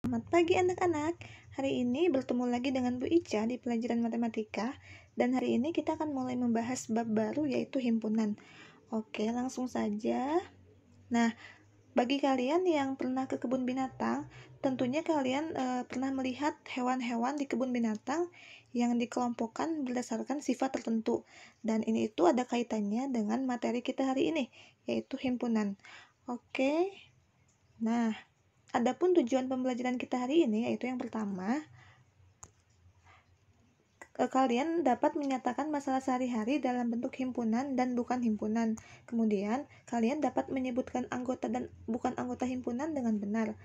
Selamat pagi anak-anak. Hari ini bertemu lagi dengan Bu Ica di pelajaran matematika. Dan hari ini kita akan mulai membahas bab baru yaitu himpunan. Oke, langsung saja. Nah, bagi kalian yang pernah ke kebun binatang, tentunya kalian pernah melihat hewan-hewan di kebun binatang yang dikelompokkan berdasarkan sifat tertentu. Dan ini itu ada kaitannya dengan materi kita hari ini, yaitu himpunan. Oke. Nah, adapun tujuan pembelajaran kita hari ini yaitu yang pertama, kalian dapat menyatakan masalah sehari-hari dalam bentuk himpunan dan bukan himpunan. Kemudian, kalian dapat menyebutkan anggota dan bukan anggota himpunan dengan benar.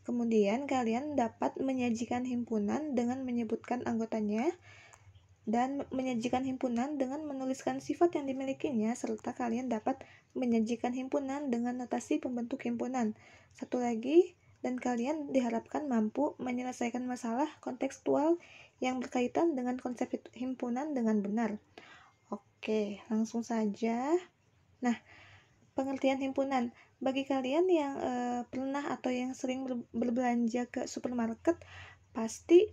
Kemudian, kalian dapat menyajikan himpunan dengan menyebutkan anggotanya dan menyajikan himpunan dengan menuliskan sifat yang dimilikinya, serta kalian dapat menyajikan himpunan dengan notasi pembentuk himpunan. Satu lagi, dan kalian diharapkan mampu menyelesaikan masalah kontekstual yang berkaitan dengan konsep himpunan dengan benar. Oke, langsung saja. Nah, pengertian himpunan. Bagi kalian yang pernah atau yang sering berbelanja ke supermarket, pasti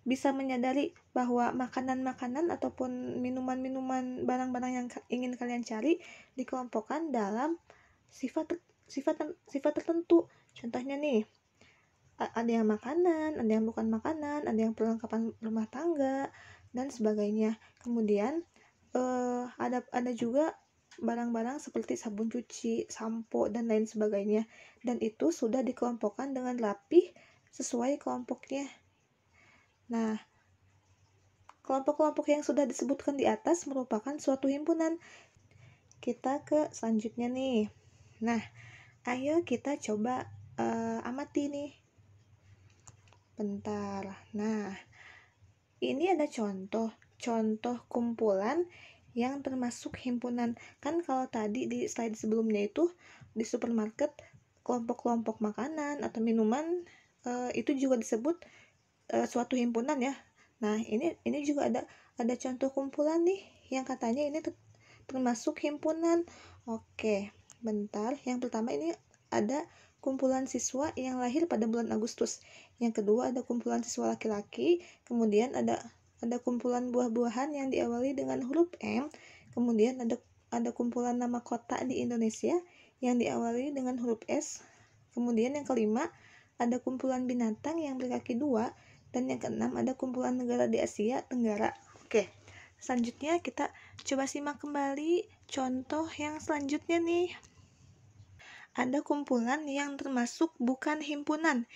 bisa menyadari bahwa makanan-makanan ataupun minuman-minuman, barang-barang yang ingin kalian cari dikelompokkan dalam sifat tertentu. Contohnya nih, ada yang makanan, ada yang bukan makanan, ada yang perlengkapan rumah tangga dan sebagainya. Kemudian ada juga barang-barang seperti sabun cuci, sampo dan lain sebagainya. Dan itu sudah dikelompokkan dengan rapih sesuai kelompoknya. Nah, kelompok-kelompok yang sudah disebutkan di atas merupakan suatu himpunan. Kita ke selanjutnya nih. Nah, ayo kita coba amati nih. Bentar. Nah, ini ada contoh kumpulan yang termasuk himpunan. Kan kalau tadi di slide sebelumnya itu di supermarket kelompok-kelompok makanan atau minuman itu juga disebut suatu himpunan ya. Nah, ini juga ada contoh kumpulan nih yang katanya ini termasuk himpunan. Oke, bentar. Yang pertama ini ada kumpulan siswa yang lahir pada bulan Agustus. Yang kedua ada kumpulan siswa laki-laki. Kemudian ada kumpulan buah-buahan yang diawali dengan huruf M. Kemudian ada kumpulan nama kota di Indonesia yang diawali dengan huruf S. Kemudian yang kelima ada kumpulan binatang yang berkaki dua. Dan yang keenam ada kumpulan negara di Asia Tenggara. Oke, selanjutnya kita coba simak kembali contoh yang selanjutnya nih. Ada kumpulan yang termasuk bukan himpunan.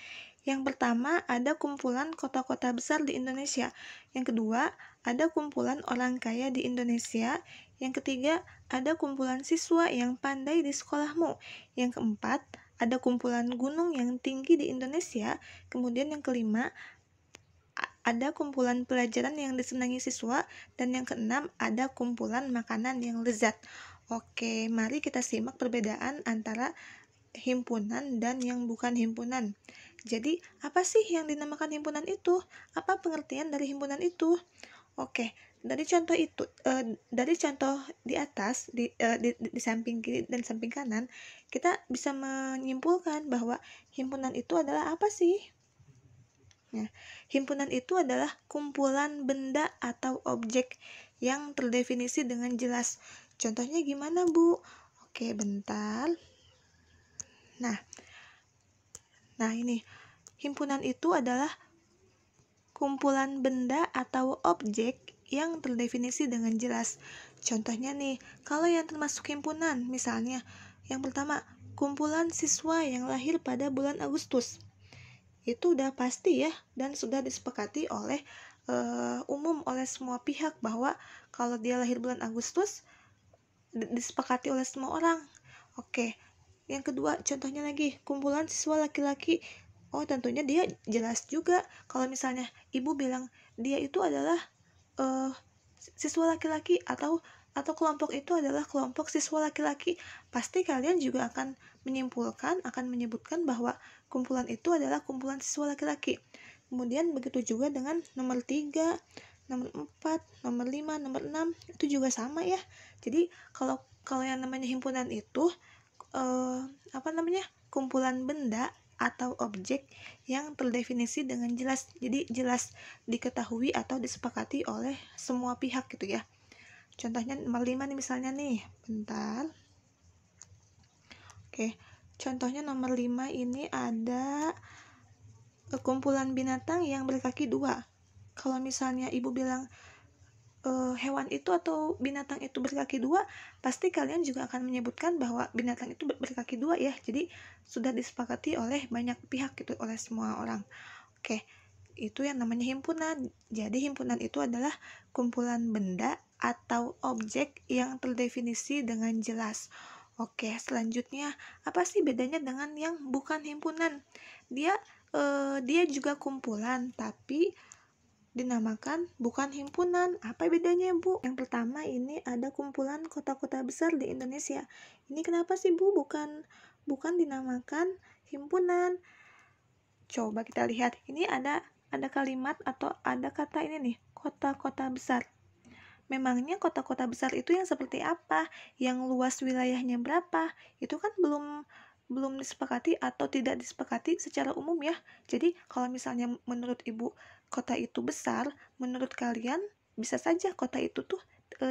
Yang pertama ada kumpulan kota-kota besar di Indonesia. Yang kedua ada kumpulan orang kaya di Indonesia. Yang ketiga ada kumpulan siswa yang pandai di sekolahmu. Yang keempat ada kumpulan gunung yang tinggi di Indonesia. Kemudian yang kelima ada kumpulan pelajaran yang disenangi siswa, dan yang keenam ada kumpulan makanan yang lezat. Oke, mari kita simak perbedaan antara himpunan dan yang bukan himpunan. Jadi, apa sih yang dinamakan himpunan itu? Apa pengertian dari himpunan itu? Oke, dari contoh di atas, di samping kiri dan samping kanan, kita bisa menyimpulkan bahwa himpunan itu adalah apa sih? Nah, himpunan itu adalah kumpulan benda atau objek yang terdefinisi dengan jelas. Contohnya gimana, Bu? Oke, bentar. Nah ini, himpunan itu adalah kumpulan benda atau objek yang terdefinisi dengan jelas. Contohnya nih, kalau yang termasuk himpunan, misalnya, yang pertama, kumpulan siswa yang lahir pada bulan Agustus. Itu udah pasti ya, dan sudah disepakati oleh umum oleh semua pihak bahwa kalau dia lahir bulan Agustus disepakati oleh semua orang. Oke, yang kedua contohnya lagi kumpulan siswa laki-laki. Oh, tentunya dia jelas juga kalau misalnya ibu bilang dia itu adalah siswa laki-laki atau kelompok itu adalah kelompok siswa laki-laki, pasti kalian juga akan menyebutkan bahwa kumpulan itu adalah kumpulan siswa laki-laki. Kemudian begitu juga dengan nomor 3, nomor 4, nomor 5, nomor 6, itu juga sama ya. Jadi kalau yang namanya himpunan itu kumpulan benda atau objek yang terdefinisi dengan jelas. Jadi jelas diketahui atau disepakati oleh semua pihak gitu ya. Contohnya nomor 5 nih misalnya nih. Bentar. Oke. Contohnya nomor 5 ini ada kumpulan binatang yang berkaki 2. Kalau misalnya ibu bilang hewan itu atau binatang itu berkaki 2, pasti kalian juga akan menyebutkan bahwa binatang itu berkaki 2 ya. Jadi sudah disepakati oleh banyak pihak gitu, oleh semua orang. Oke, itu yang namanya himpunan. Jadi himpunan itu adalah kumpulan benda atau objek yang terdefinisi dengan jelas. Oke, selanjutnya apa sih bedanya dengan yang bukan himpunan? Dia juga kumpulan, tapi dinamakan bukan himpunan. Apa bedanya, Bu? Yang pertama ini ada kumpulan kota-kota besar di Indonesia. Ini kenapa sih, Bu, bukan dinamakan himpunan? Coba kita lihat. Ini ada kalimat atau ada kata ini nih, kota-kota besar. Memangnya kota-kota besar itu yang seperti apa? Yang luas wilayahnya berapa? Itu kan belum disepakati atau tidak disepakati secara umum ya. Jadi kalau misalnya menurut Ibu kota itu besar, menurut kalian bisa saja kota itu tuh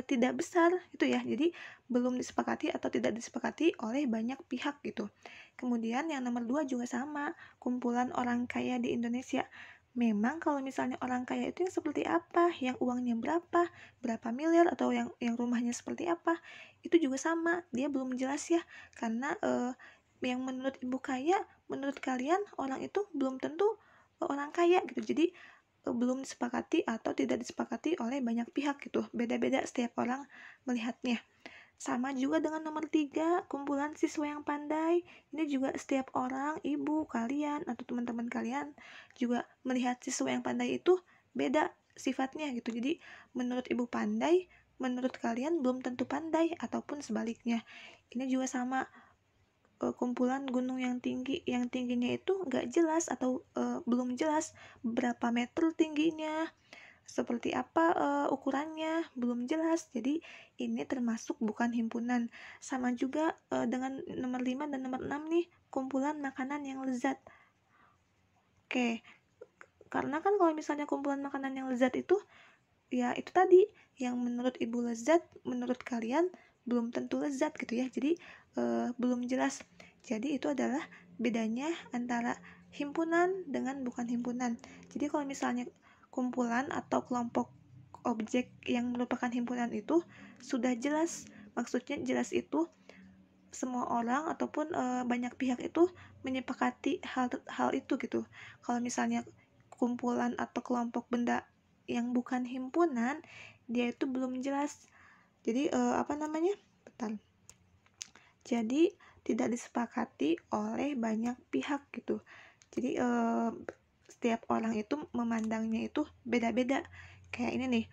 tidak besar gitu ya. Jadi belum disepakati atau tidak disepakati oleh banyak pihak gitu. Kemudian yang nomor 2 juga sama, kumpulan orang kaya di Indonesia. Memang kalau misalnya orang kaya itu yang seperti apa, yang uangnya berapa miliar, atau yang rumahnya seperti apa, itu juga sama, dia belum jelas ya, karena yang menurut ibu kaya, menurut kalian orang itu belum tentu orang kaya gitu. Jadi belum disepakati atau tidak disepakati oleh banyak pihak gitu, beda-beda setiap orang melihatnya. Sama juga dengan nomor 3, kumpulan siswa yang pandai. Ini juga setiap orang, ibu, kalian, atau teman-teman kalian juga melihat siswa yang pandai itu beda sifatnya gitu. Jadi menurut ibu pandai, menurut kalian belum tentu pandai, ataupun sebaliknya. Ini juga sama, kumpulan gunung yang tingginya itu nggak jelas atau belum jelas berapa meter tingginya, seperti apa ukurannya, belum jelas. Jadi ini termasuk bukan himpunan. Sama juga dengan nomor 5 dan nomor 6 nih, kumpulan makanan yang lezat. Oke, karena kan kalau misalnya kumpulan makanan yang lezat itu, ya itu tadi, yang menurut ibu lezat, menurut kalian belum tentu lezat gitu ya. Jadi belum jelas. Jadi itu adalah bedanya antara himpunan dengan bukan himpunan. Jadi kalau misalnya kumpulan atau kelompok objek yang merupakan himpunan itu sudah jelas, maksudnya jelas itu semua orang ataupun banyak pihak itu menyepakati hal itu gitu. Kalau misalnya kumpulan atau kelompok benda yang bukan himpunan, dia itu belum jelas. Jadi Bentar. Jadi tidak disepakati oleh banyak pihak gitu. Jadi setiap orang itu memandangnya itu beda-beda. Kayak ini nih,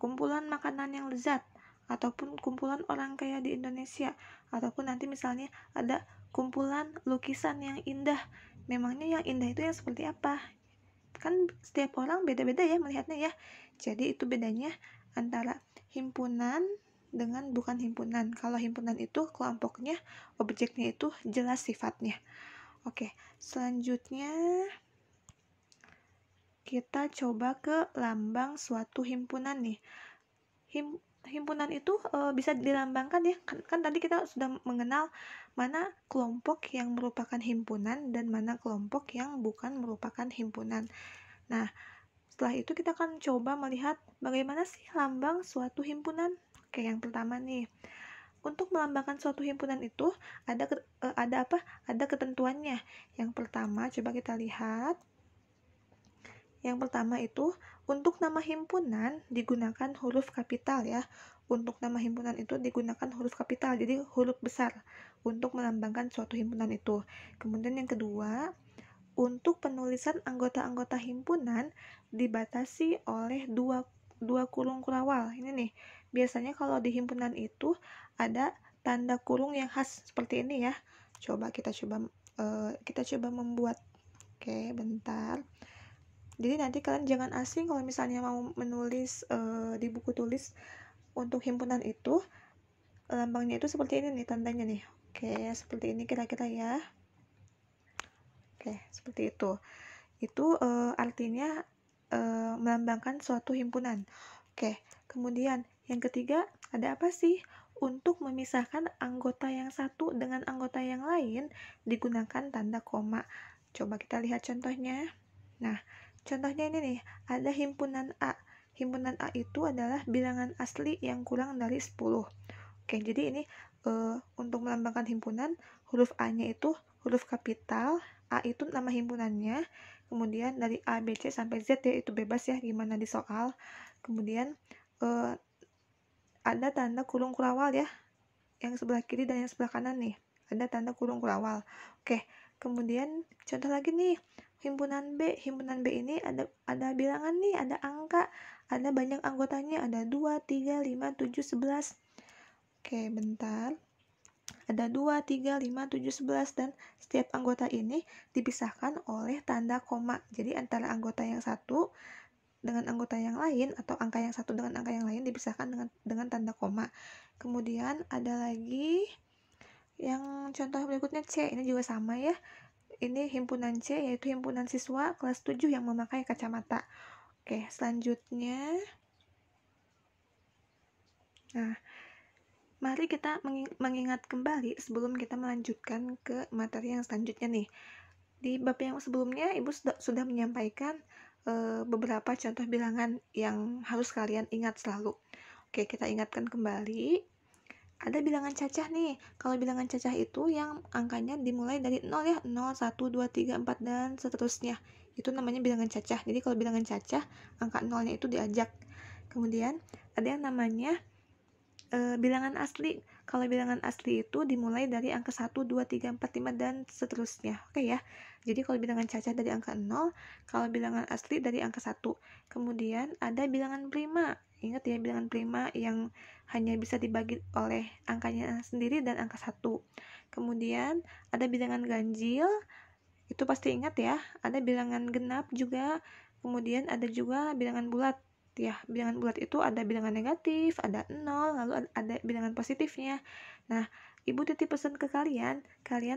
kumpulan makanan yang lezat, ataupun kumpulan orang kaya di Indonesia, ataupun nanti misalnya ada kumpulan lukisan yang indah. Memangnya yang indah itu yang seperti apa? Kan setiap orang beda-beda ya melihatnya ya. Jadi itu bedanya antara himpunan dengan bukan himpunan. Kalau himpunan itu kelompoknya, objeknya itu jelas sifatnya. Oke, selanjutnya kita coba ke lambang suatu himpunan nih. Himpunan itu bisa dilambangkan ya. Kan tadi kita sudah mengenal mana kelompok yang merupakan himpunan dan mana kelompok yang bukan merupakan himpunan. Nah, setelah itu kita akan coba melihat bagaimana sih lambang suatu himpunan. Oke, yang pertama nih, untuk melambangkan suatu himpunan itu ada apa? Ada ketentuannya. Yang pertama, coba kita lihat. Yang pertama itu, untuk nama himpunan digunakan huruf kapital ya. Untuk nama himpunan itu digunakan huruf kapital, jadi huruf besar untuk melambangkan suatu himpunan itu. Kemudian yang kedua, untuk penulisan anggota-anggota himpunan dibatasi oleh dua kurung kurawal. Ini nih, biasanya kalau di himpunan itu ada tanda kurung yang khas seperti ini ya. Kita coba membuat. Oke, bentar. Jadi nanti kalian jangan asing kalau misalnya mau menulis di buku tulis untuk himpunan itu, lambangnya itu seperti ini nih, tandanya nih. Oke, seperti ini kira-kira ya. Oke, seperti itu. Itu artinya melambangkan suatu himpunan. Oke, kemudian yang ketiga, ada apa sih? Untuk memisahkan anggota yang satu dengan anggota yang lain digunakan tanda koma. Coba kita lihat contohnya. Nah, contohnya ini nih, ada himpunan A. Himpunan A itu adalah bilangan asli yang kurang dari 10. Oke, jadi ini untuk melambangkan himpunan, huruf A-nya itu huruf kapital, A itu nama himpunannya, kemudian dari A, B, C sampai Z ya, itu bebas ya gimana di soal. Kemudian ada tanda kurung kurawal ya, yang sebelah kiri dan yang sebelah kanan nih, ada tanda kurung kurawal. Oke, kemudian contoh lagi nih, himpunan B. Himpunan B ini ada bilangan nih, ada angka, ada banyak anggotanya, ada 2, 3, 5, 7, 11. Oke, bentar. Ada 2, 3, 5, 7, 11 dan setiap anggota ini dipisahkan oleh tanda koma. Jadi antara anggota yang satu dengan anggota yang lain atau angka yang satu dengan angka yang lain dipisahkan dengan tanda koma. Kemudian ada lagi yang contoh berikutnya C. Ini juga sama ya. Ini himpunan C, yaitu himpunan siswa kelas 7 yang memakai kacamata. Oke, selanjutnya. Nah, mari kita mengingat kembali sebelum kita melanjutkan ke materi yang selanjutnya nih. Di bab yang sebelumnya, Ibu sudah menyampaikan beberapa contoh bilangan yang harus kalian ingat selalu. Oke, kita ingatkan kembali. Ada bilangan cacah nih. Kalau bilangan cacah itu yang angkanya dimulai dari 0 ya, 0, 1, 2, 3, 4, dan seterusnya. Itu namanya bilangan cacah. Jadi kalau bilangan cacah, angka 0-nya itu diajak. Kemudian ada yang namanya bilangan asli. Kalau bilangan asli itu dimulai dari angka 1, 2, 3, 4, 5, dan seterusnya. Oke ya. Jadi kalau bilangan cacah dari angka 0, kalau bilangan asli dari angka 1. Kemudian ada bilangan prima. Ingat ya, bilangan prima yang hanya bisa dibagi oleh angkanya sendiri dan angka 1. Kemudian ada bilangan ganjil. Itu pasti ingat ya. Ada bilangan genap juga. Kemudian ada juga bilangan bulat. Ya, bilangan bulat itu ada bilangan negatif, ada 0, lalu ada bilangan positifnya. Nah, Ibu titip pesan ke kalian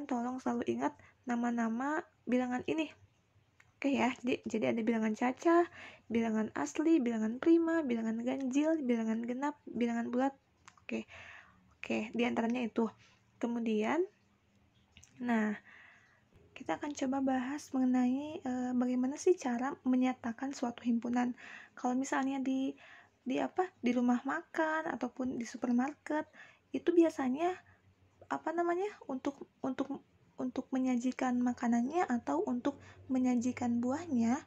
tolong selalu ingat nama-nama bilangan ini. Oke ya, jadi ada bilangan cacah, bilangan asli, bilangan prima, bilangan ganjil, bilangan genap, bilangan bulat. Oke, diantaranya itu. Kemudian, nah, kita akan coba bahas mengenai bagaimana sih cara menyatakan suatu himpunan. Kalau misalnya di rumah makan ataupun di supermarket, itu biasanya untuk menyajikan makanannya atau untuk menyajikan buahnya.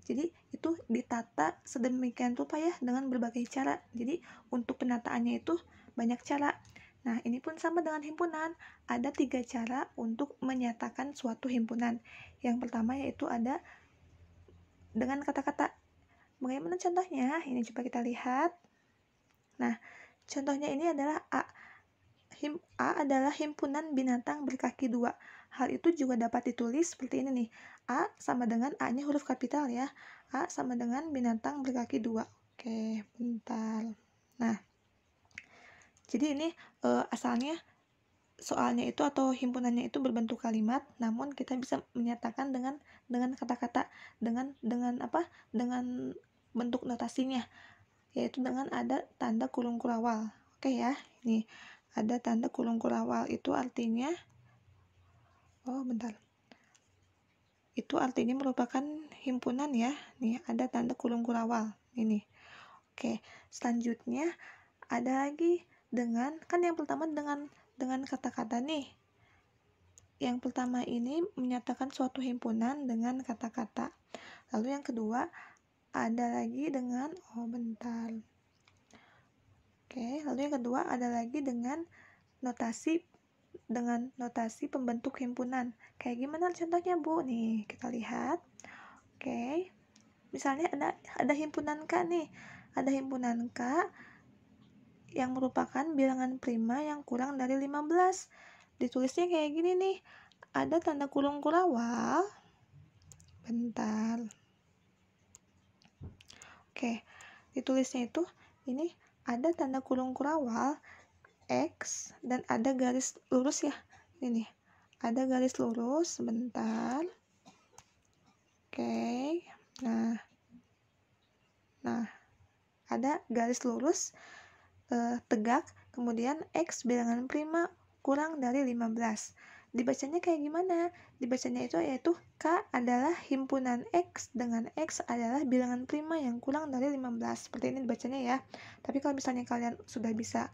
Jadi itu ditata sedemikian rupa ya dengan berbagai cara. Jadi untuk penataannya itu banyak cara. Nah, ini pun sama dengan himpunan. Ada 3 cara untuk menyatakan suatu himpunan. Yang pertama yaitu ada dengan kata-kata. Bagaimana contohnya? Ini coba kita lihat. Nah, contohnya ini adalah A. A adalah himpunan binatang berkaki 2. Hal itu juga dapat ditulis seperti ini nih. A sama dengan A-nya huruf kapital ya. A sama dengan binatang berkaki 2. Oke, bentar. Nah, jadi ini asalnya soalnya itu atau himpunannya itu berbentuk kalimat, namun kita bisa menyatakan dengan kata-kata, dengan bentuk notasinya, yaitu dengan ada tanda kurung kurawal. Oke ya, ini ada tanda kurung kurawal, itu artinya itu artinya merupakan himpunan ya. Nih ada tanda kurung kurawal ini. Oke, selanjutnya ada lagi dengan, kan yang pertama dengan kata-kata nih. Yang pertama ini menyatakan suatu himpunan dengan kata-kata. Lalu yang kedua ada lagi dengan lalu yang kedua ada lagi dengan notasi pembentuk himpunan. Kayak gimana contohnya, Bu? Nih, kita lihat. Oke. Misalnya ada himpunan K nih. Ada himpunan K yang merupakan bilangan prima yang kurang dari 15. Ditulisnya kayak gini nih. Ada tanda kurung kurawal. Bentar. Oke. Ditulisnya itu ini ada tanda kurung kurawal X dan ada garis lurus ya. Ini nih. Ada garis lurus, bentar. Oke. Nah, ada garis lurus tegak, kemudian X bilangan prima kurang dari 15. Dibacanya kayak gimana? Dibacanya itu yaitu K adalah himpunan X dengan X adalah bilangan prima yang kurang dari 15. Seperti ini dibacanya ya. Tapi kalau misalnya kalian sudah bisa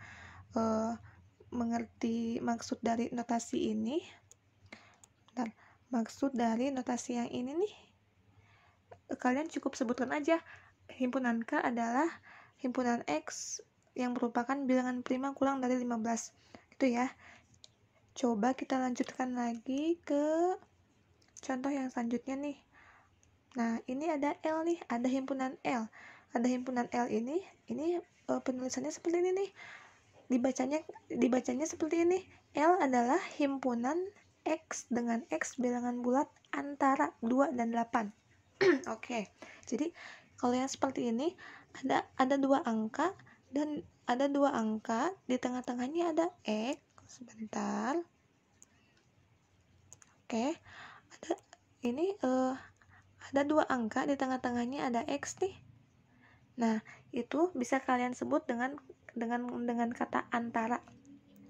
mengerti maksud dari notasi ini, maksud dari notasi yang ini nih, kalian cukup sebutkan aja himpunan K adalah himpunan X yang merupakan bilangan prima kurang dari 15. Gitu ya. Coba kita lanjutkan lagi ke contoh yang selanjutnya nih. Nah, ini ada L nih, ada himpunan L. Ada himpunan L ini penulisannya seperti ini nih. Dibacanya seperti ini. L adalah himpunan X dengan X bilangan bulat antara 2 dan 8. Oke. Jadi, kalau yang seperti ini ada dua angka dan ada dua angka, di tengah-tengahnya ada X. Sebentar. Oke. Ada dua angka, di tengah-tengahnya ada X nih. Nah, itu bisa kalian sebut dengan kata antara.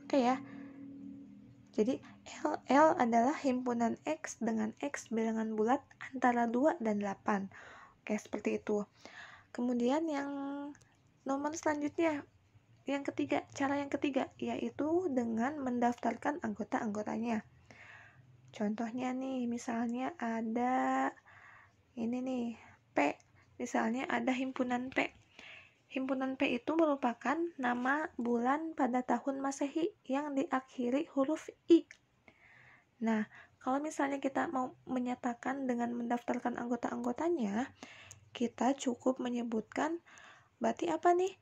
Oke ya. Jadi L adalah himpunan X dengan X bilangan bulat antara 2 dan 8. Oke, seperti itu. Kemudian yang nomor selanjutnya, cara yang ketiga yaitu dengan mendaftarkan anggota-anggotanya. Contohnya nih, misalnya ada ini nih, P. Misalnya ada himpunan P. Himpunan P itu merupakan nama bulan pada tahun Masehi yang diakhiri huruf I. Nah, kalau misalnya kita mau menyatakan dengan mendaftarkan anggota-anggotanya, kita cukup menyebutkan, berarti apa nih?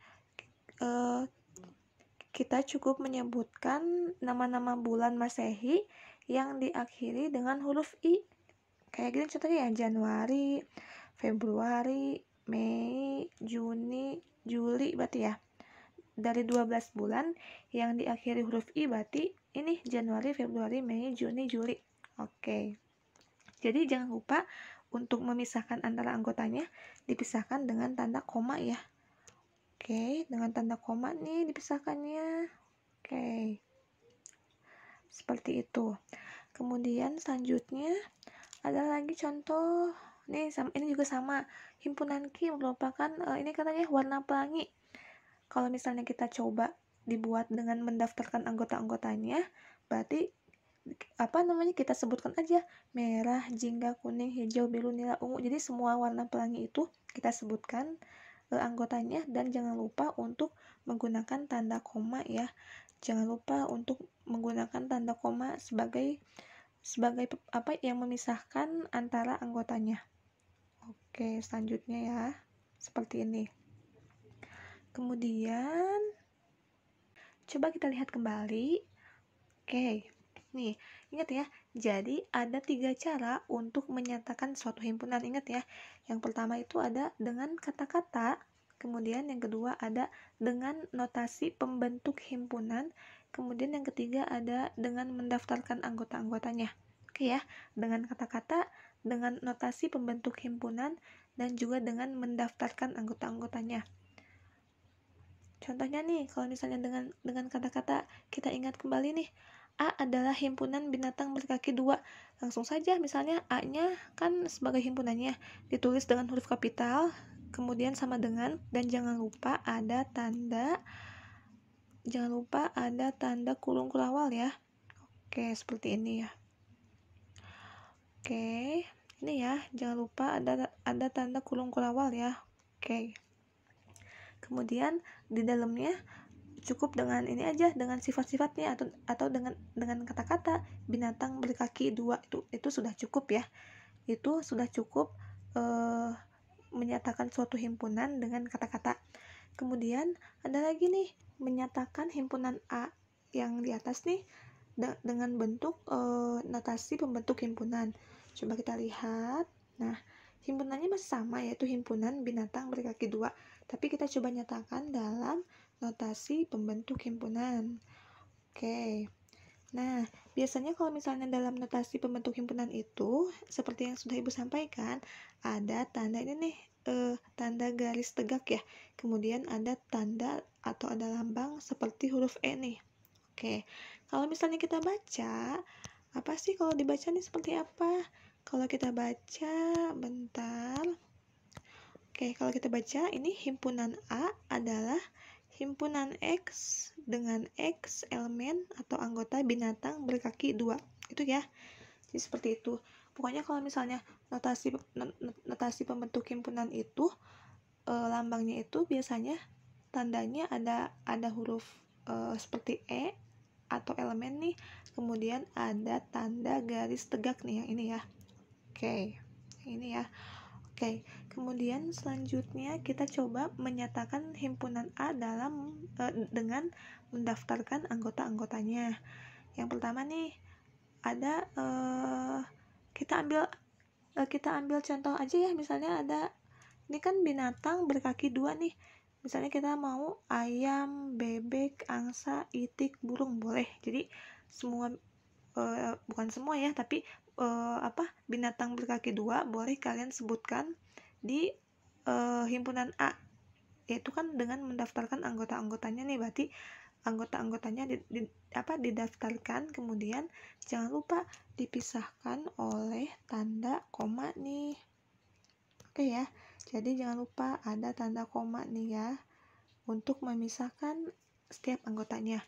Kita cukup menyebutkan nama-nama bulan Masehi yang diakhiri dengan huruf I. Kayak gini contohnya ya, Januari, Februari, Mei, Juni, Juli, berarti ya. Dari 12 bulan yang diakhiri huruf I berarti ini Januari, Februari, Mei, Juni, Juli. Oke. Jadi jangan lupa untuk memisahkan antara anggotanya dipisahkan dengan tanda koma ya. Oke, dengan tanda koma nih dipisahkannya. Oke. Seperti itu. Kemudian selanjutnya ada lagi contoh. Ini juga sama. Himpunan Q merupakan ini katanya warna pelangi. Kalau misalnya kita coba dibuat dengan mendaftarkan anggota-anggotanya, berarti kita sebutkan aja merah, jingga, kuning, hijau, biru, nila, ungu. Jadi semua warna pelangi itu kita sebutkan anggotanya, dan jangan lupa untuk menggunakan tanda koma ya. Jangan lupa untuk menggunakan tanda koma sebagai yang memisahkan antara anggotanya. Oke, selanjutnya ya. Seperti ini. Kemudian coba kita lihat kembali. Oke, nih ingat ya, jadi ada 3 cara untuk menyatakan suatu himpunan. Ingat ya, yang pertama itu ada dengan kata-kata, kemudian yang kedua ada dengan notasi pembentuk himpunan, kemudian yang ketiga ada dengan mendaftarkan anggota-anggotanya. Oke ya, dengan kata-kata, dengan notasi pembentuk himpunan, dan juga dengan mendaftarkan anggota-anggotanya. Contohnya nih, kalau misalnya dengan kata-kata kita ingat kembali nih, A adalah himpunan binatang berkaki 2. Langsung saja misalnya A-nya kan sebagai himpunannya ditulis dengan huruf kapital, kemudian sama dengan, dan jangan lupa ada tanda kurung kurawal ya. Oke, seperti ini ya. Oke, ini ya, jangan lupa ada tanda kurung kurawal ya. Oke. Kemudian di dalamnya cukup dengan ini aja, dengan sifat-sifatnya atau dengan kata-kata binatang berkaki 2, itu sudah cukup ya. Itu sudah cukup menyatakan suatu himpunan dengan kata-kata. Kemudian ada lagi nih, menyatakan himpunan A yang di atas nih dengan bentuk notasi pembentuk himpunan. Coba kita lihat. Nah, himpunannya masih sama, yaitu himpunan binatang berkaki 2, tapi kita coba nyatakan dalam notasi pembentuk himpunan. Oke. Nah, Biasanya kalau misalnya dalam notasi pembentuk himpunan itu, seperti yang sudah Ibu sampaikan, ada tanda ini nih, tanda garis tegak ya. Kemudian ada tanda atau ada lambang seperti huruf E nih. Oke, kalau misalnya kita baca, apa sih kalau dibaca nih seperti apa? Kalau kita baca, bentar. Oke, kalau kita baca, ini himpunan A adalah himpunan X dengan X elemen atau anggota binatang berkaki 2. Itu ya. Jadi seperti itu. Pokoknya kalau misalnya notasi pembentuk himpunan itu lambangnya itu biasanya tandanya ada huruf seperti E atau elemen nih. Kemudian ada tanda garis tegak nih yang ini ya. Oke. Ini ya. Oke, kemudian selanjutnya kita coba menyatakan himpunan A dengan mendaftarkan anggota-anggotanya. Yang pertama nih ada kita ambil contoh aja ya, misalnya ada ini kan binatang berkaki 2 nih. Misalnya kita mau ayam, bebek, angsa, itik, burung, boleh. Jadi semua bukan semua ya, tapi binatang berkaki 2 boleh kalian sebutkan di himpunan A, yaitu kan dengan mendaftarkan anggota-anggotanya nih. Berarti anggota-anggotanya didaftarkan, kemudian jangan lupa dipisahkan oleh tanda koma nih. Oke ya, jadi jangan lupa ada tanda koma nih ya untuk memisahkan setiap anggotanya.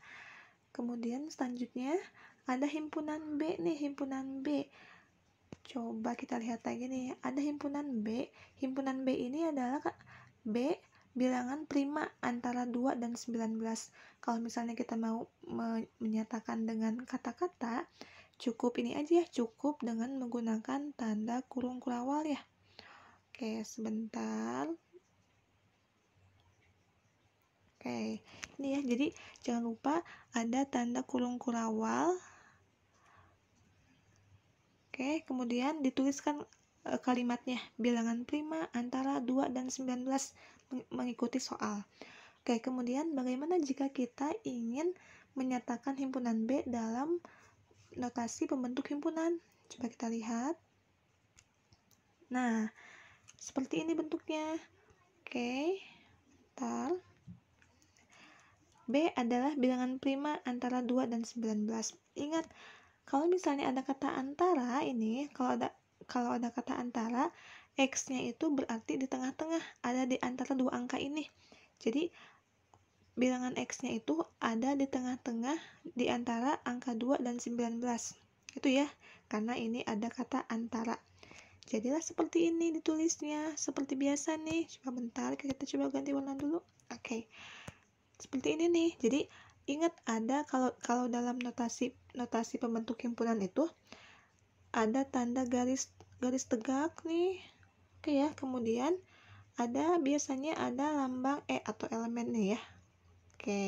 Kemudian selanjutnya ada himpunan B nih, himpunan B. Coba kita lihat lagi nih, ada himpunan B. Himpunan B ini adalah B bilangan prima antara 2 dan 19. Kalau misalnya kita mau menyatakan dengan kata-kata, cukup ini aja ya, cukup dengan menggunakan tanda kurung kurawal ya. Oke, sebentar. Oke, ini ya, jadi jangan lupa ada tanda kurung kurawal. Oke, kemudian dituliskan kalimatnya, bilangan prima antara 2 dan 19 mengikuti soal. Oke, kemudian bagaimana jika kita ingin menyatakan himpunan B dalam notasi pembentuk himpunan? Coba kita lihat. Nah, seperti ini bentuknya. Oke, bentar. B adalah bilangan prima antara 2 dan 19. Ingat, kalau misalnya ada kata antara ini, kalau ada kata antara, X-nya itu berarti di tengah-tengah, ada di antara dua angka ini. Jadi bilangan X-nya itu ada di tengah-tengah di antara angka 2 dan 19. Itu ya, karena ini ada kata antara. Jadilah seperti ini ditulisnya, seperti biasa nih. Coba bentar, kita coba ganti warna dulu. Oke. Seperti ini nih. Jadi ingat, ada kalau dalam notasi pembentuk himpunan itu ada tanda garis tegak nih. Oke ya, kemudian biasanya ada lambang E atau elemen nih ya. Oke.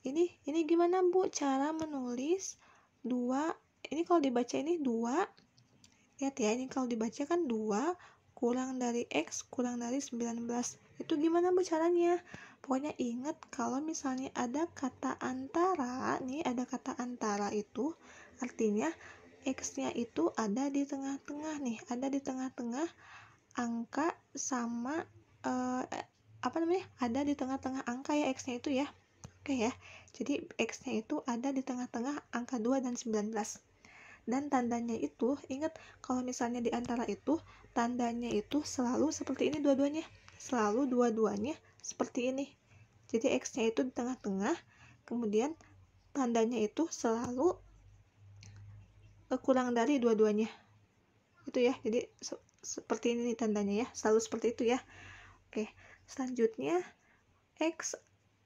Ini gimana Bu cara menulis 2? Ini kalau dibaca ini 2. Lihat ya, ini kalau dibaca kan 2 kurang dari X kurang dari 19. Itu gimana Bu caranya? Pokoknya ingat, kalau misalnya ada kata antara nih, ada kata antara itu artinya X-nya itu ada di tengah-tengah nih, ada di tengah-tengah angka sama ada di tengah-tengah angka ya, X-nya itu ya. Oke ya, jadi X-nya itu ada di tengah-tengah angka 2 dan 19. Dan tandanya itu, ingat, kalau misalnya di antara itu, tandanya itu selalu seperti ini dua-duanya. Selalu dua-duanya seperti ini. Jadi X-nya itu di tengah-tengah, kemudian tandanya itu selalu kurang dari dua-duanya. Itu ya, jadi seperti ini nih tandanya ya, selalu seperti itu ya. Oke, selanjutnya X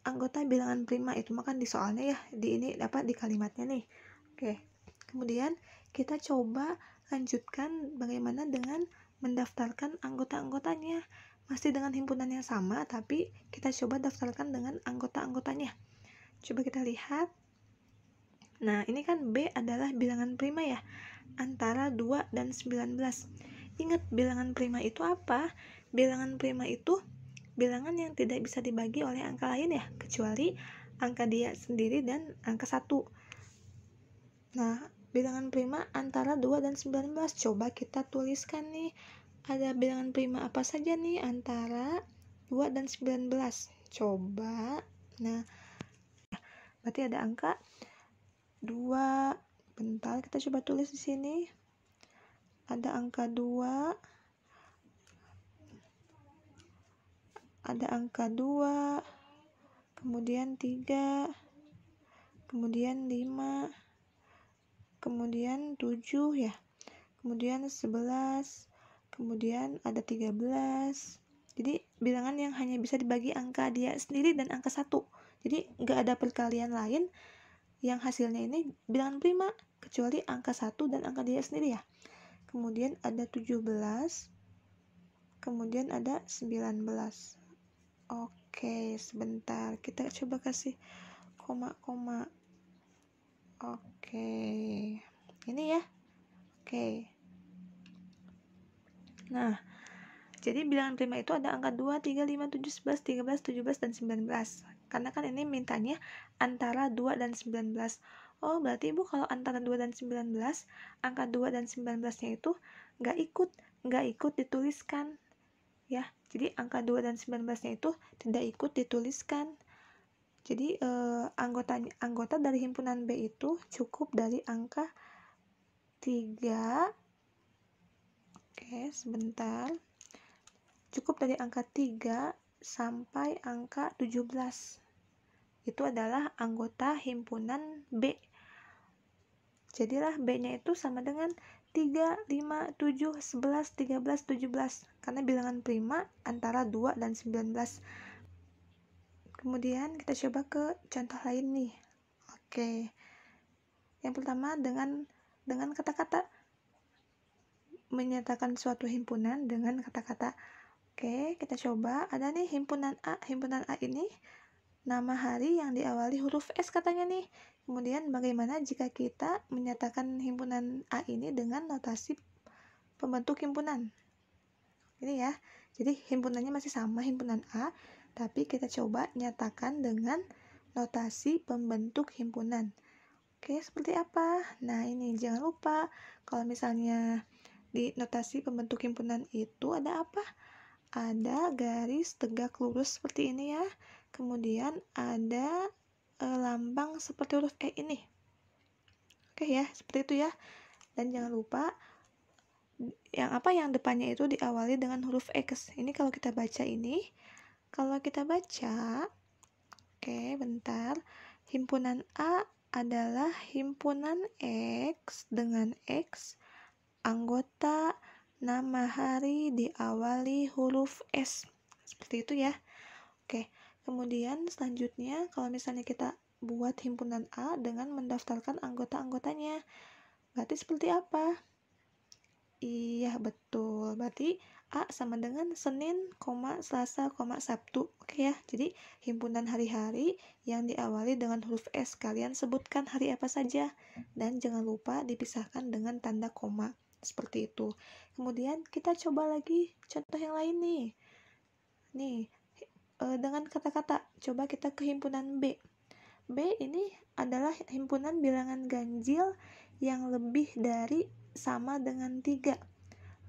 anggota bilangan prima, itu makan di soalnya ya, di kalimatnya nih. Oke, kemudian kita coba lanjutkan bagaimana dengan mendaftarkan anggota-anggotanya. Masih dengan himpunan yang sama, tapi kita coba daftarkan dengan anggota-anggotanya. Coba kita lihat. Nah, ini kan B adalah bilangan prima ya, antara 2 dan 19. Ingat, bilangan prima itu apa? Bilangan prima itu bilangan yang tidak bisa dibagi oleh angka lain ya, kecuali angka dia sendiri dan angka 1. Nah, bilangan prima antara 2 dan 19. Coba kita tuliskan nih. Ada bilangan prima apa saja nih antara 2 dan 19? Coba. Nah, berarti ada angka 2. Bentar, kita coba tulis di sini. Ada angka 2. Ada angka 2. Kemudian 3. Kemudian 5. Kemudian 7 ya. Kemudian 11. Kemudian ada 13. Jadi bilangan yang hanya bisa dibagi angka dia sendiri dan angka 1. Jadi nggak ada perkalian lain yang hasilnya ini bilangan prima kecuali angka 1 dan angka dia sendiri ya. Kemudian ada 17. Kemudian ada 19. Oke, sebentar. Kita coba kasih koma-koma. Oke. Ini ya. Oke. Nah, jadi bilangan prima itu ada angka 2, 3, 5, 7, 11, 13, 17, dan 19. Karena kan ini mintanya antara 2 dan 19. Oh, berarti Ibu kalau antara 2 dan 19, angka 2 dan 19-nya itu nggak ikut dituliskan. Ya, jadi angka 2 dan 19-nya itu tidak ikut dituliskan. Jadi anggota dari himpunan B itu cukup dari angka 3. Oke, sebentar. Cukup dari angka 3 sampai angka 17. Itu adalah anggota himpunan B. Jadilah B-nya itu sama dengan 3, 5, 7, 11, 13, 17. Karena bilangan prima antara 2 dan 19. Kemudian kita coba ke contoh lain nih. Oke. Yang pertama dengan kata-kata menyatakan suatu himpunan dengan kata-kata. Oke, kita coba. Ada nih himpunan A. Himpunan A ini nama hari yang diawali huruf S katanya nih. Kemudian bagaimana jika kita menyatakan himpunan A ini dengan notasi pembentuk himpunan? Ini ya. Jadi himpunannya masih sama himpunan A, tapi kita coba nyatakan dengan notasi pembentuk himpunan. Oke, seperti apa? Nah, ini jangan lupa kalau misalnya di notasi pembentuk himpunan itu ada apa? Ada garis tegak lurus seperti ini ya. Kemudian ada lambang seperti huruf E ini. Oke ya, seperti itu ya. Dan jangan lupa yang depannya itu diawali dengan huruf X. Ini kalau kita baca ini, oke, bentar. Himpunan A adalah himpunan X dengan X, anggota, nama hari diawali huruf S. Seperti itu ya. Oke, kemudian selanjutnya kalau misalnya kita buat himpunan A dengan mendaftarkan anggota-anggotanya, berarti seperti apa? Iya, betul. Berarti A sama dengan Senin, Selasa, Sabtu. Oke ya, jadi himpunan hari-hari yang diawali dengan huruf S. Kalian sebutkan hari apa saja. Dan jangan lupa dipisahkan dengan tanda koma. Seperti itu. Kemudian kita coba lagi contoh yang lain nih. Nih, dengan kata-kata. Coba kita ke himpunan B. B ini adalah himpunan bilangan ganjil yang lebih dari sama dengan 3.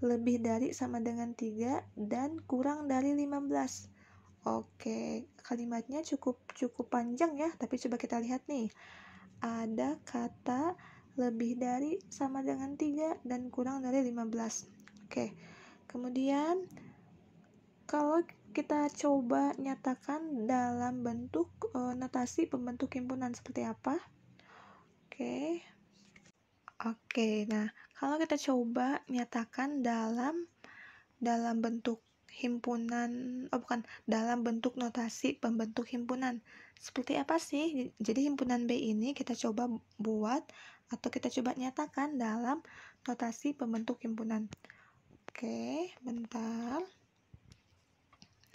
Lebih dari sama dengan 3 dan kurang dari 15. Oke, kalimatnya cukup panjang ya, tapi coba kita lihat nih. Ada kata lebih dari sama dengan 3 dan kurang dari 15. Oke. Kemudian kalau kita coba nyatakan dalam bentuk notasi pembentuk himpunan seperti apa? Oke, nah kalau kita coba nyatakan dalam bentuk himpunan, dalam bentuk notasi pembentuk himpunan. Seperti apa sih? Jadi himpunan B ini kita coba buat atau kita coba nyatakan dalam notasi pembentuk himpunan. Oke, bentar.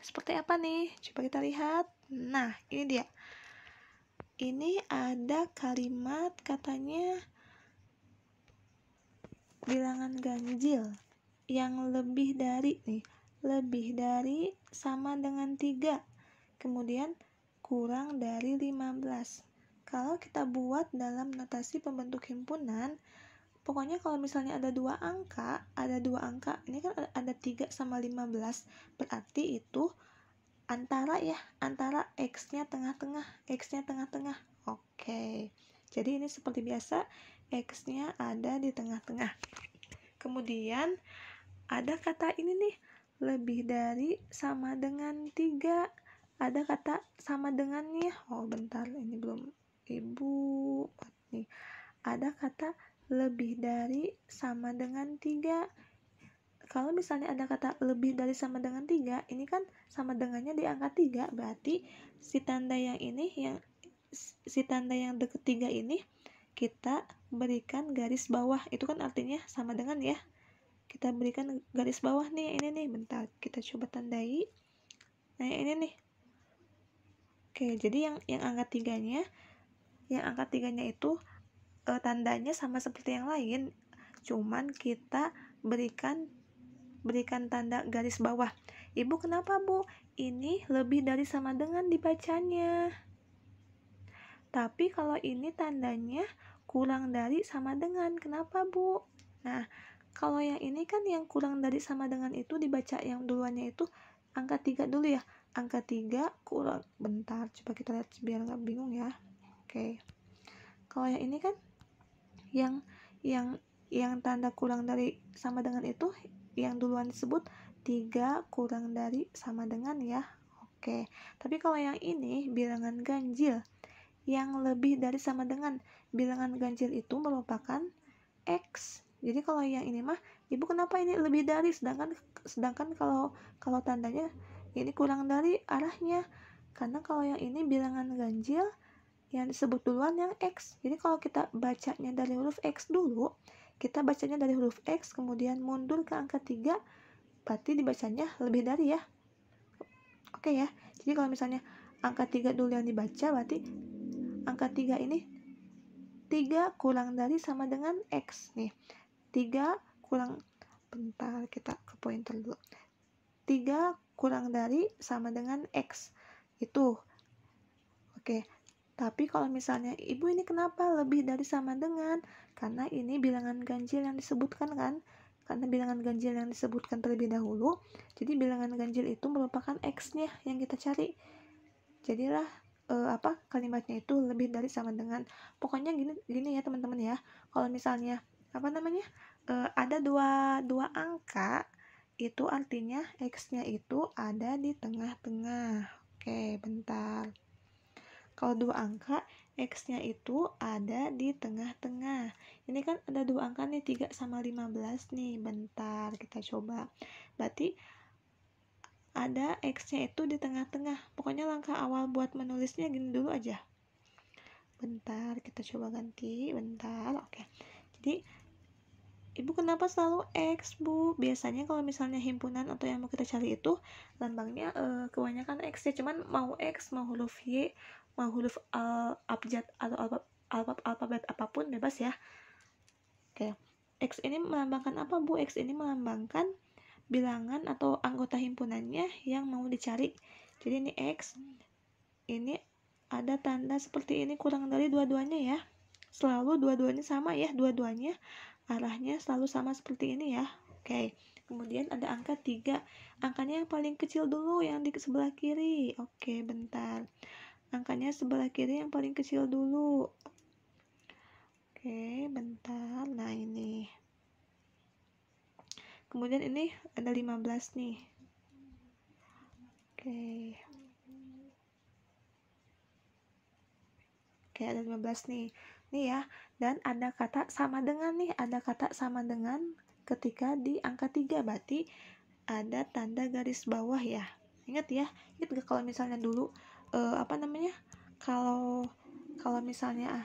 Seperti apa nih? Coba kita lihat. Nah, ini dia. Ini ada kalimat katanya bilangan ganjil yang lebih dari sama dengan 3, kemudian kurang dari 15. kalau kita buat dalam notasi pembentuk himpunan, pokoknya kalau misalnya ada dua angka, ini kan ada 3 sama 15, berarti itu antara X-nya tengah-tengah. Oke. Jadi ini seperti biasa, X-nya ada di tengah-tengah. Kemudian ada kata ini nih, lebih dari sama dengan 3. Ada kata sama dengannya. Oh, bentar, ini belum Ibu nih. Ada kata lebih dari sama dengan 3. Kalau misalnya ada kata lebih dari sama dengan 3, ini kan sama dengannya di angka 3, berarti si tanda yang deket 3 ini kita berikan garis bawah. Itu kan artinya sama dengan ya. Kita berikan garis bawah nih, ini nih, bentar, kita coba tandai. Nah, ini nih. Oke, jadi yang angka 3-nya itu tandanya sama seperti yang lain, cuman kita berikan tanda garis bawah. Ibu, kenapa Bu? Ini lebih dari sama dengan dibacanya. Tapi kalau ini tandanya kurang dari sama dengan. Kenapa Bu? Nah, kalau yang ini kan yang kurang dari sama dengan itu dibaca yang duluannya itu angka 3 dulu ya. Angka 3 kurang, bentar, coba kita lihat biar nggak bingung ya. Oke. Kalau yang ini kan yang tanda kurang dari sama dengan itu yang duluan disebut 3 kurang dari sama dengan ya. Oke. Tapi kalau yang ini bilangan ganjil yang lebih dari sama dengan, bilangan ganjil itu merupakan X. Jadi kalau yang ini mah, Ibu, kenapa ini lebih dari, sedangkan kalau tandanya ini kurang dari arahnya. Karena kalau yang ini bilangan ganjil yang disebut duluan yang X. Jadi kalau kita bacanya dari huruf X dulu, kita bacanya dari huruf X, kemudian mundur ke angka 3, berarti dibacanya lebih dari ya. Oke ya. Jadi kalau misalnya angka 3 dulu yang dibaca, berarti angka 3 ini 3 kurang dari sama dengan X. Nih, 3 kurang, bentar, kita ke pointer dulu. 3 kurang dari sama dengan X. Itu. Oke. Tapi kalau misalnya, Ibu, ini kenapa lebih dari sama dengan? Karena ini bilangan ganjil yang disebutkan kan? Karena bilangan ganjil yang disebutkan terlebih dahulu, jadi bilangan ganjil itu merupakan X-nya yang kita cari. Jadilah kalimatnya itu lebih dari sama dengan. Pokoknya gini ya teman-teman ya. Kalau misalnya ada dua angka, itu artinya X-nya itu ada di tengah-tengah. Oke, bentar. Kalau dua angka, X-nya itu ada di tengah-tengah. Ini kan ada dua angka nih, 3 sama 15 nih. Bentar, kita coba. Berarti ada X-nya itu di tengah-tengah. Pokoknya langkah awal buat menulisnya gini dulu aja. Bentar, kita coba ganti. Bentar, oke. Jadi, Ibu, kenapa selalu X, Bu? Biasanya kalau misalnya himpunan atau yang mau kita cari itu lambangnya kebanyakan X ya. Cuman mau X, mau huruf Y, mau huruf abjad atau alfabet apapun bebas ya. Oke. X ini melambangkan apa, Bu? X ini melambangkan bilangan atau anggota himpunannya yang mau dicari. Jadi ini X. Ini ada tanda seperti ini kurang dari dua-duanya ya. Selalu dua-duanya sama ya, dua-duanya arahnya selalu sama seperti ini ya. Oke. Kemudian ada angka 3. Angkanya yang paling kecil dulu, yang di sebelah kiri. Oke, bentar. Angkanya sebelah kiri yang paling kecil dulu. Oke, bentar. Nah, ini. Kemudian ini ada 15 nih. Oke. Oke, ada 15 nih. Nih ya. Dan ada kata sama dengan nih. Ada kata sama dengan ketika di angka 3. Berarti ada tanda garis bawah ya. Ingat ya. Ingat gak kalau misalnya dulu kalau misalnya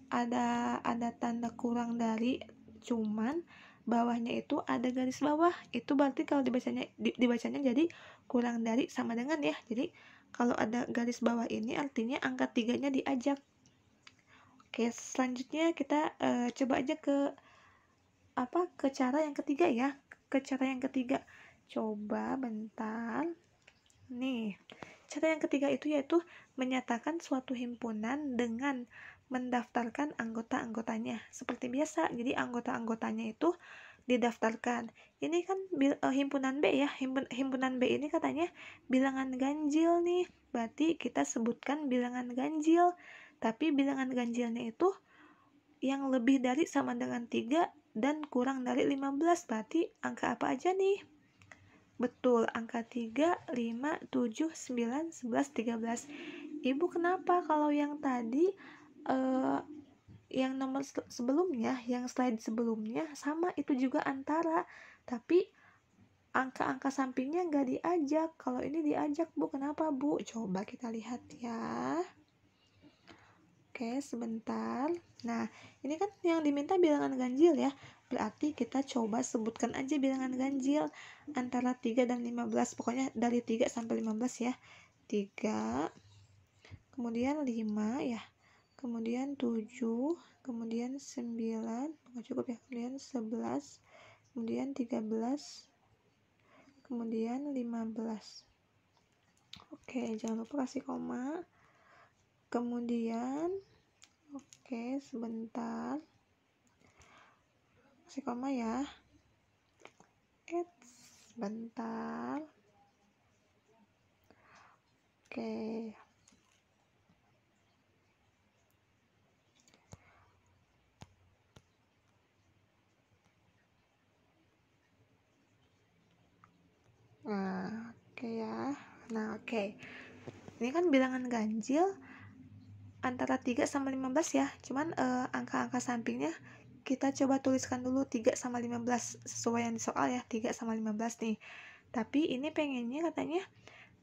ada tanda kurang dari, cuman bawahnya itu ada garis bawah, itu berarti kalau dibacanya jadi kurang dari sama dengan ya. Jadi kalau ada garis bawah ini artinya angka 3-nya diajak. Oke, selanjutnya kita coba aja ke cara yang ketiga ya. Ke cara yang ketiga. Coba bentar. Nih, Cara yang ketiga itu yaitu menyatakan suatu himpunan dengan mendaftarkan anggota-anggotanya. Seperti biasa, jadi anggota-anggotanya itu didaftarkan. Ini kan himpunan B ya, himpunan B ini katanya bilangan ganjil nih. Berarti kita sebutkan bilangan ganjil. Tapi bilangan ganjilnya itu yang lebih dari sama dengan 3 dan kurang dari 15. Berarti angka apa aja nih? Betul, angka 3, 5, 7, 9, 11, 13. Ibu kenapa kalau yang tadi yang nomor sebelumnya, yang slide sebelumnya sama itu juga antara, tapi angka-angka sampingnya nggak diajak. Kalau ini diajak, Bu. Kenapa, Bu? Coba kita lihat ya. Oke, sebentar. Nah, ini kan yang diminta bilangan ganjil ya. Berarti kita coba sebutkan aja bilangan ganjil antara 3 dan 15. Pokoknya dari 3 sampai 15 ya. 3, kemudian 5 ya. Kemudian 7, kemudian 9, nggak cukup ya. Kemudian 11, kemudian 13, kemudian 15. Oke, jangan lupa kasih koma. Kemudian oke, sebentar. Kasih koma ya. Sebentar. Oke. Nah, oke ya. Nah, oke. Ini kan bilangan ganjil antara 3 sama 15 ya. Cuman angka-angka sampingnya kita coba tuliskan dulu 3 sama 15 sesuai yang di soal ya, 3 sama 15 nih. Tapi ini pengennya katanya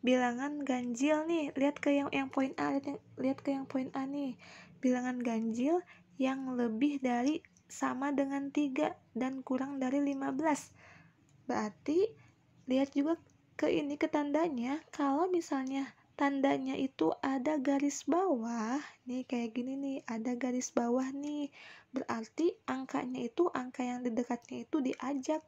bilangan ganjil nih. Lihat ke yang poin A, lihat ke yang poin A nih. Bilangan ganjil yang lebih dari sama dengan 3 dan kurang dari 15. Berarti lihat juga ke ini, ke tandanya. Kalau misalnya tandanya itu ada garis bawah nih, kayak gini nih, ada garis bawah nih, berarti angkanya itu, angka yang di dekatnya itu diajak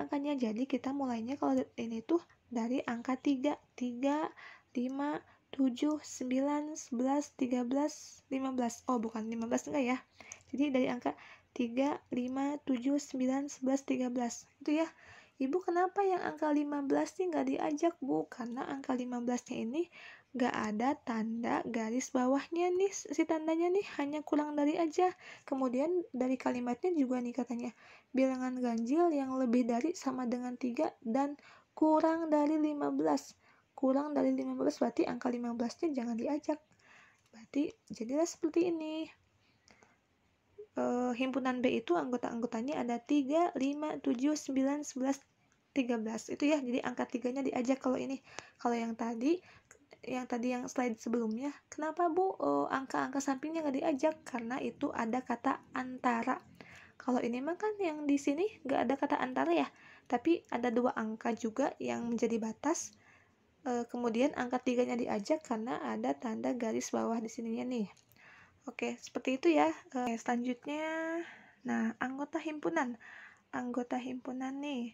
angkanya. Jadi kita mulainya kalau ini tuh dari angka 3, 5, 7, 9, 11, 13, 15. Oh, bukan 15 enggak ya. Jadi dari angka 3, 5, 7, 9, 11, 13. Itu ya. Ibu kenapa yang angka 15 nih nggak diajak, Bu? Karena angka 15-nya ini nggak ada tanda garis bawahnya nih, si tandanya nih hanya kurang dari aja. Kemudian dari kalimatnya juga nih katanya, bilangan ganjil yang lebih dari sama dengan 3 dan kurang dari 15. Kurang dari 15 berarti angka 15-nya jangan diajak. Berarti jadilah seperti ini. Himpunan B itu anggota-anggotanya ada 3, 5, 7, 9, 11, 13. Itu ya, jadi angka 3-nya diajak kalau ini. Kalau yang tadi yang slide sebelumnya, kenapa Bu angka-angka sampingnya nggak diajak? Karena itu ada kata antara. Kalau ini mah kan yang di sini nggak ada kata antara ya, tapi ada 2 angka juga yang menjadi batas. Kemudian angka 3-nya diajak karena ada tanda garis bawah di sininya nih. Oke, seperti itu ya. Selanjutnya, nah, anggota himpunan. Anggota himpunan nih.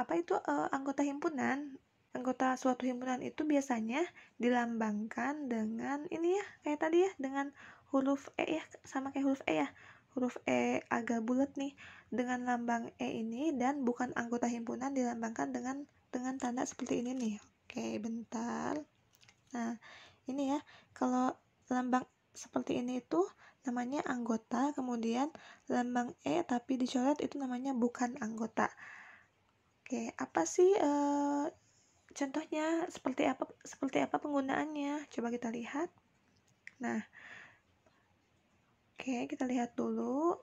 Apa itu anggota himpunan? Anggota suatu himpunan itu biasanya dilambangkan dengan ini ya, kayak tadi ya, dengan huruf E ya, sama kayak huruf E ya. Huruf E agak bulat nih, dengan lambang E ini, dan bukan anggota himpunan dilambangkan dengan tanda seperti ini nih. Oke, bentar. Nah, ini ya, kalau lambang seperti ini itu namanya anggota, kemudian lambang E tapi dicoret itu namanya bukan anggota. Oke, apa sih contohnya, seperti apa penggunaannya? Coba kita lihat. Nah, oke, kita lihat dulu.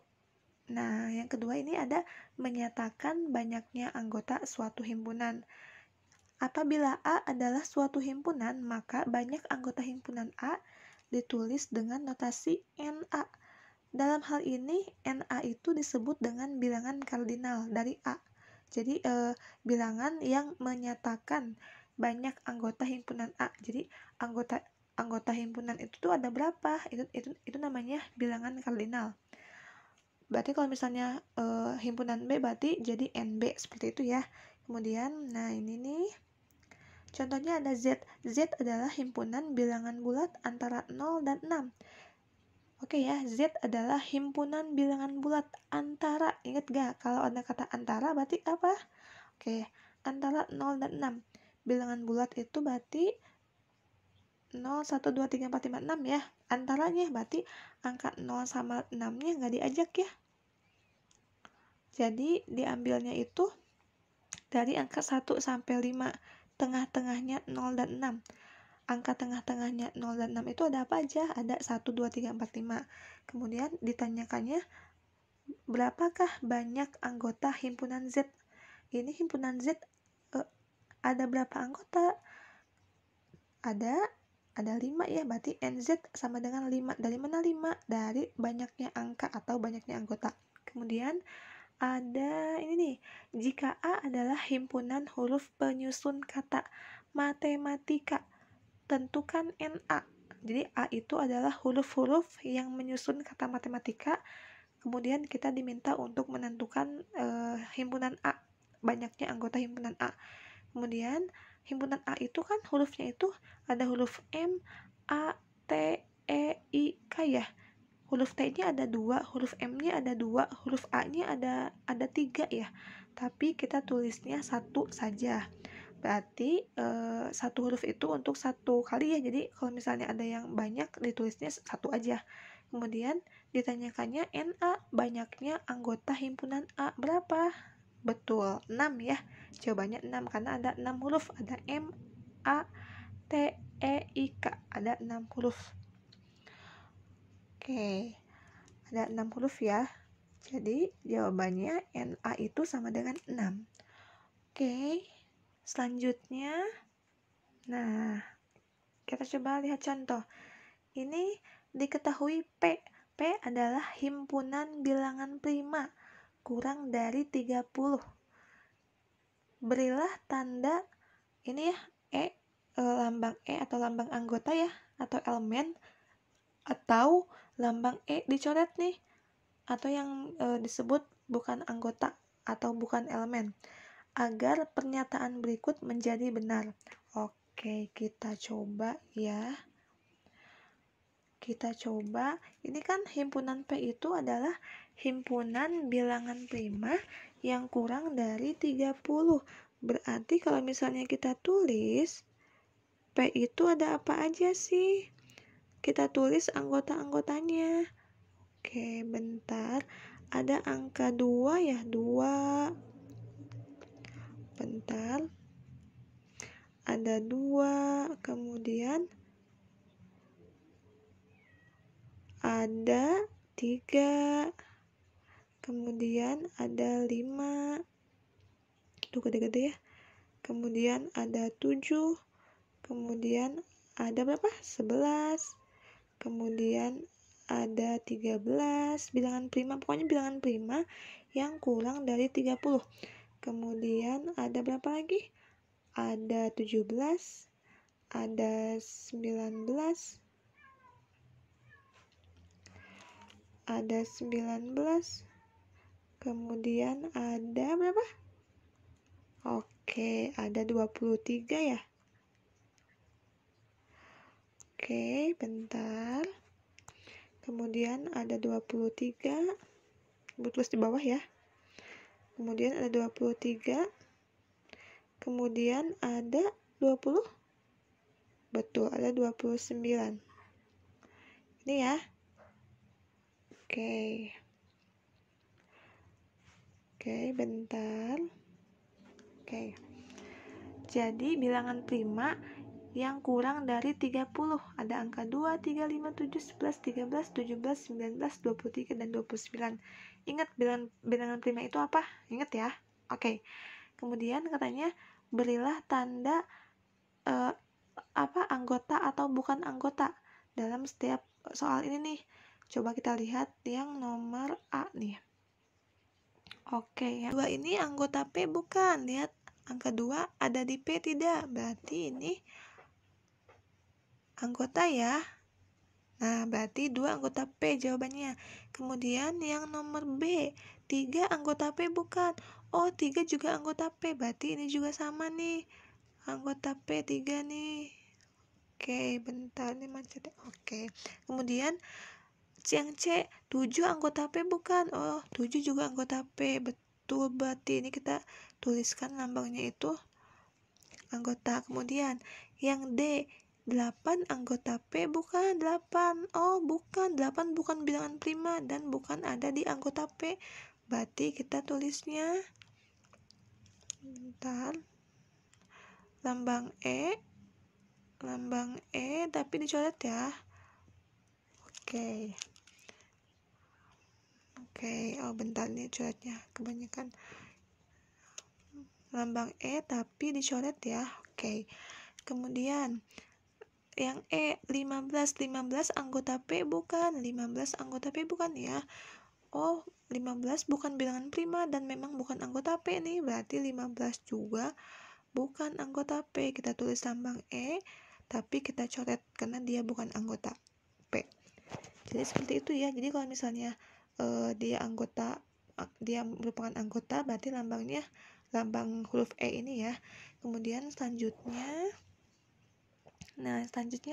Nah, yang kedua ini ada menyatakan banyaknya anggota suatu himpunan. Apabila A adalah suatu himpunan, maka banyak anggota himpunan A ditulis dengan notasi NA. Dalam hal ini, NA itu disebut dengan bilangan kardinal dari A. Jadi, bilangan yang menyatakan banyak anggota himpunan A. Jadi, anggota himpunan itu tuh ada berapa? Itu namanya bilangan kardinal. Berarti kalau misalnya himpunan B berarti jadi NB, seperti itu ya. Kemudian, nah ini nih, Contohnya ada Z. Z adalah himpunan bilangan bulat antara 0 dan 6. Oke ya, Z adalah himpunan bilangan bulat antara. Ingat gak? Kalau ada kata antara berarti apa? Oke, antara 0 dan 6. Bilangan bulat itu berarti 0, 1, 2, 3, 4, 5, 6 ya. Antaranya berarti angka 0 sama 6-nya nggak diajak ya. Jadi diambilnya itu dari angka 1 sampai 5. Tengah-tengahnya 0 dan 6. Angka tengah-tengahnya 0 dan 6 itu ada apa aja? Ada 1, 2, 3, 4, 5. Kemudian ditanyakannya, berapakah banyak anggota himpunan Z? Ini himpunan Z ada berapa anggota? Ada 5 ya, berarti NZ sama dengan 5. Dari mana 5? Dari banyaknya angka atau banyaknya anggota. Kemudian ada ini nih, jika A adalah himpunan huruf penyusun kata matematika, tentukan NA. Jadi A itu adalah huruf-huruf yang menyusun kata matematika. Kemudian kita diminta untuk menentukan himpunan A, banyaknya anggota himpunan A. Kemudian himpunan A itu kan hurufnya itu ada huruf M, A, T, E, I, K ya. Huruf T-nya ada 2, huruf M-nya ada 2, huruf A-nya ada 3 ya. Tapi kita tulisnya 1 saja. Berarti satu huruf itu untuk satu kali ya. Jadi kalau misalnya ada yang banyak ditulisnya 1 aja. Kemudian ditanyakannya NA, banyaknya anggota himpunan A berapa? Betul, 6 ya. Jawabannya 6 karena ada 6 huruf. Ada M, A, T, E, I, K. Ada 6 huruf. Oke, ada 6 huruf ya. Jadi jawabannya NA itu sama dengan 6. Oke, selanjutnya. Nah, kita coba lihat contoh. Ini diketahui P. P adalah himpunan bilangan prima kurang dari 30. Berilah tanda ini ya, lambang E atau lambang anggota ya, atau elemen, atau lambang E dicoret nih, atau yang disebut bukan anggota atau bukan elemen, agar pernyataan berikut menjadi benar. Oke, kita coba ya. Kita coba, ini kan himpunan P itu adalah himpunan bilangan prima yang kurang dari 30. Berarti kalau misalnya kita tulis P itu ada apa aja sih? Kita tulis anggota-anggotanya. Oke, bentar. Ada angka 2 ya, 2. Bentar. Ada 2, kemudian ada 3, kemudian ada 5, tuh gede-gede ya, kemudian ada 7, kemudian ada berapa? 11, kemudian ada 13, bilangan prima, pokoknya bilangan prima yang kurang dari 30. Kemudian ada berapa lagi? Ada 17, ada 19, ada 19, kemudian ada berapa? Oke, ada 23 ya. Oke, bentar. Kemudian ada 23, tulis di bawah ya. Kemudian ada 23, kemudian ada 20, betul, ada 29. Ini ya. Oke, bentar. Oke, jadi bilangan prima yang kurang dari 30 ada angka 2, 3, 5, 7, 11, 13, 17, 19, 23, dan 29. Ingat bilangan prima itu apa? Ingat ya. Oke, kemudian katanya berilah tanda anggota atau bukan anggota dalam setiap soal ini nih. Coba kita lihat yang nomor A nih. Oke, yang 2 ini anggota P bukan. Lihat, angka 2 ada di P tidak. Berarti ini anggota ya. Nah, berarti 2 anggota P jawabannya. Kemudian yang nomor B, 3 anggota P bukan. Oh, 3 juga anggota P. Berarti ini juga sama nih. anggota P 3 nih. Oke, bentar nih macetnya. Oke. Kemudian yang C 7 anggota P bukan? Oh, 7 juga anggota P. Betul, berarti ini kita tuliskan lambangnya itu anggota. Kemudian yang D 8 anggota P bukan? 8. Oh, bukan. 8 bukan bilangan prima dan bukan ada di anggota P. Berarti kita tulisnya bentar. Lambang E tapi dicoret ya. Oke. Oh bentar nih coretnya kebanyakan. Lambang E tapi dicoret ya. Oke. Kemudian yang E 15 anggota P bukan? 15 anggota P bukan ya? Oh, 15 bukan bilangan prima dan memang bukan anggota P nih. Berarti 15 juga bukan anggota P. Kita tulis lambang E tapi kita coret karena dia bukan anggota P. Jadi seperti itu ya. Jadi kalau misalnya dia merupakan anggota, berarti lambangnya lambang huruf E ini ya. Kemudian selanjutnya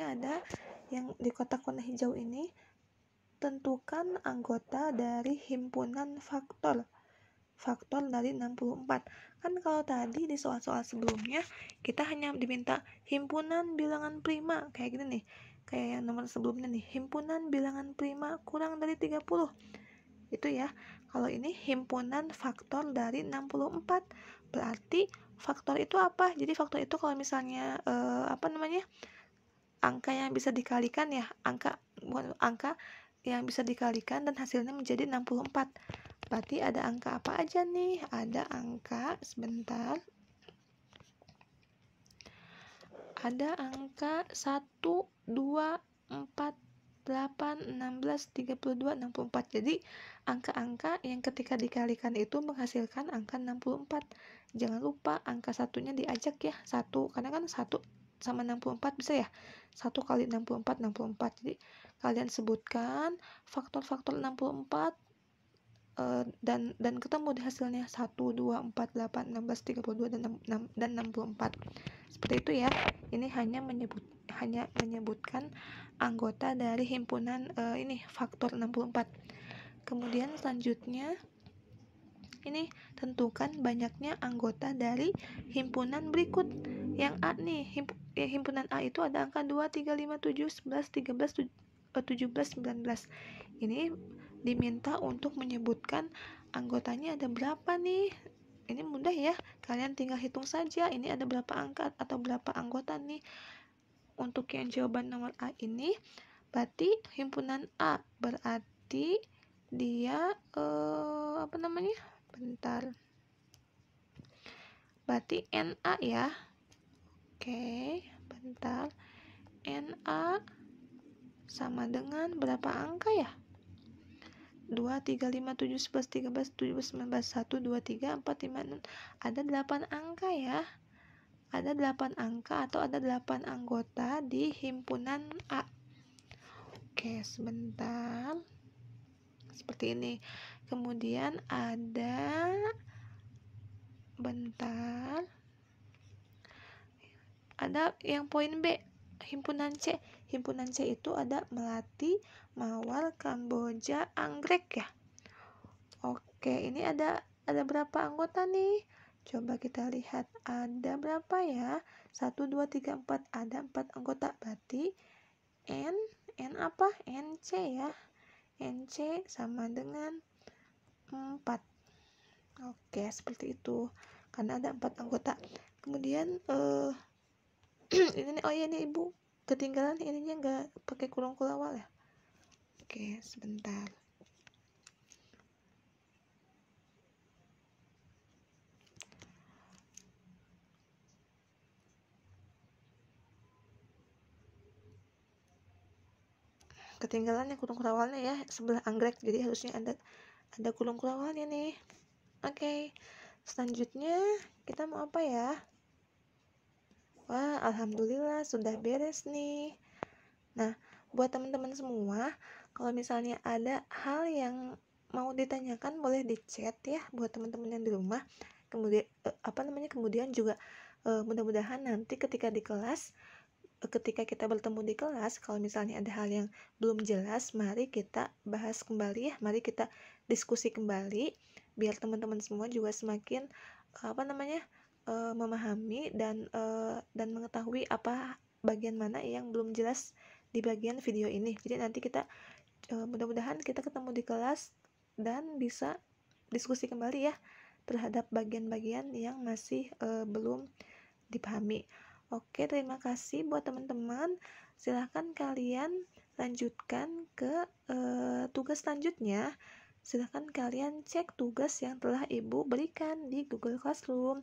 ada yang di kotak warna hijau ini, tentukan anggota dari himpunan faktor dari 64. Kan kalau tadi di soal-soal sebelumnya kita hanya diminta himpunan bilangan prima kayak gini nih, kayak yang nomor sebelumnya nih, himpunan bilangan prima kurang dari 30 itu ya. Kalau ini himpunan faktor dari 64, berarti faktor itu apa? Jadi faktor itu kalau misalnya angka yang bisa dikalikan ya, angka yang bisa dikalikan dan hasilnya menjadi 64. Berarti ada angka apa aja nih? Ada angka, sebentar. Ada angka 1, 2, 4, 8, 16, 32, 64. Jadi angka-angka yang ketika dikalikan itu menghasilkan angka 64. Jangan lupa angka satunya diajak ya, 1. Karena kan 1 sama 64 bisa ya. 1 kali 64, 64. Jadi kalian sebutkan faktor-faktor 64 dan ketemu di hasilnya 1, 2, 4, 8, 16, 32 dan 64. Seperti itu ya. Ini hanya menyebutkan anggota dari himpunan ini faktor 64. Kemudian selanjutnya ini tentukan banyaknya anggota dari himpunan berikut. Yang A nih, himpunan A itu ada angka 2, 3, 5, 7, 11, 13, 17, 19. Ini diminta untuk menyebutkan anggotanya ada berapa nih. Ini mudah ya, kalian tinggal hitung saja ini ada berapa angka atau berapa anggota nih. Untuk yang jawaban nomor A ini berarti himpunan A, berarti dia bentar, berarti NA ya. Oke, bentar, NA sama dengan berapa angka ya? 2, 3, 5, 7, 11, 13, 17, 19, 1, 2, 3, 4, 5, 6. Ada 8 angka ya. Ada 8 angka atau ada 8 anggota di himpunan A. Oke, sebentar. Seperti ini. Kemudian ada yang poin B, himpunan C. Himpunan C itu ada Melati, Mawar, Kamboja, Anggrek ya. Oke, ini ada berapa anggota nih? Coba kita lihat ada berapa ya? 1, 2, 3, 4. Ada 4 anggota. Berarti N apa? NC ya. NC sama dengan 4. Oke, seperti itu. Karena ada 4 anggota. Kemudian ini oh ya, ini Ibu ketinggalan ininya nggak pakai kurung awal ya. Oke, sebentar. Ketinggalan yang kurung awalnya ya, sebelah anggrek, jadi harusnya ada kurung awalnya nih. Oke, selanjutnya kita mau apa ya? Wah, alhamdulillah sudah beres nih. Nah, buat teman-teman semua, kalau misalnya ada hal yang mau ditanyakan boleh di chat ya buat teman-teman yang di rumah. Kemudian kemudian juga Mudah-mudahan nanti ketika di kelas, ketika kita bertemu di kelas, kalau misalnya ada hal yang belum jelas, mari kita bahas kembali ya, mari kita diskusi kembali, biar teman-teman semua juga semakin memahami dan mengetahui apa bagian mana yang belum jelas di bagian video ini. Jadi nanti kita mudah-mudahan kita ketemu di kelas dan bisa diskusi kembali ya terhadap bagian-bagian yang masih belum dipahami. Oke, terima kasih buat teman-teman. Silahkan kalian lanjutkan ke tugas selanjutnya. Silahkan kalian cek tugas yang telah Ibu berikan di Google Classroom.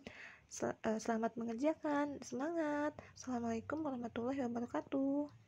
Selamat mengerjakan. Semangat. Assalamualaikum warahmatullahi wabarakatuh.